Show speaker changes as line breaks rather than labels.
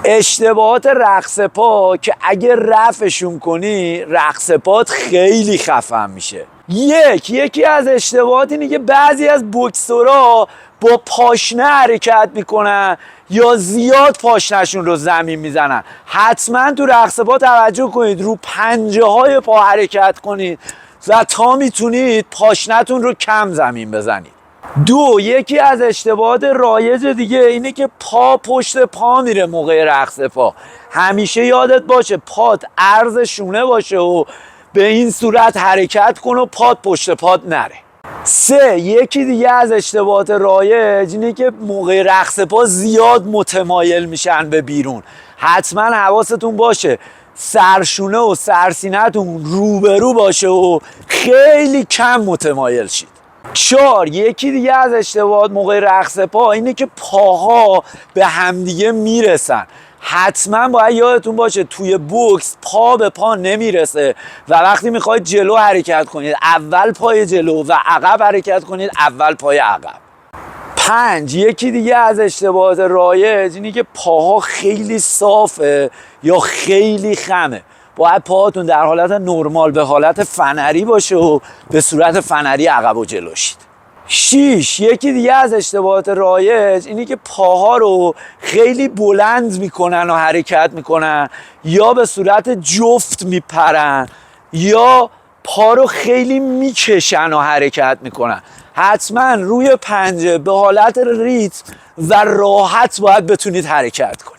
اشتباهات رقص پا که اگه رفعشون کنی رقص پات خیلی خفن میشه. یکی از اشتباهات اینه که بعضی از بوکسورا با پاشنه حرکت میکنن یا زیاد پاشنهشون رو زمین میزنن. حتما تو رقص پا توجه کنید، رو پنجه های پا حرکت کنید و تا میتونید پاشنهتون رو کم زمین بزنید. یکی از اشتباهات رایج دیگه اینه که پا پشت پا میره موقع رقص پا. همیشه یادت باشه پات عرض شونه باشه و به این صورت حرکت کن و پات پشت پات نره. یکی دیگه از اشتباهات رایج اینه که موقع رقص پا زیاد متمایل میشن به بیرون. حتما حواستون باشه سرشونه و سرسینه‌تون روبرو باشه و خیلی کم متمایل شید. یکی دیگه از اشتباهات موقع رقص پا اینه که پاها به همدیگه میرسن. حتما باید یادتون باشه توی بوکس پا به پا نمیرسه و وقتی میخواید جلو حرکت کنید اول پای جلو و عقب حرکت کنید اول پای عقب. یکی دیگه از اشتباهات رایج اینه که پاها خیلی صافه یا خیلی خمه. باید پاهاتون در حالت نرمال به حالت فنری باشه و به صورت فنری عقب و جلو شید. یکی دیگه از اشتباهات رایج اینه که پاها رو خیلی بلند میکنن و حرکت میکنن یا به صورت جفت میپرن یا پا رو خیلی میکشن و حرکت میکنن. حتما روی پنجه به حالت ریتم و راحت باید بتونید حرکت کنید.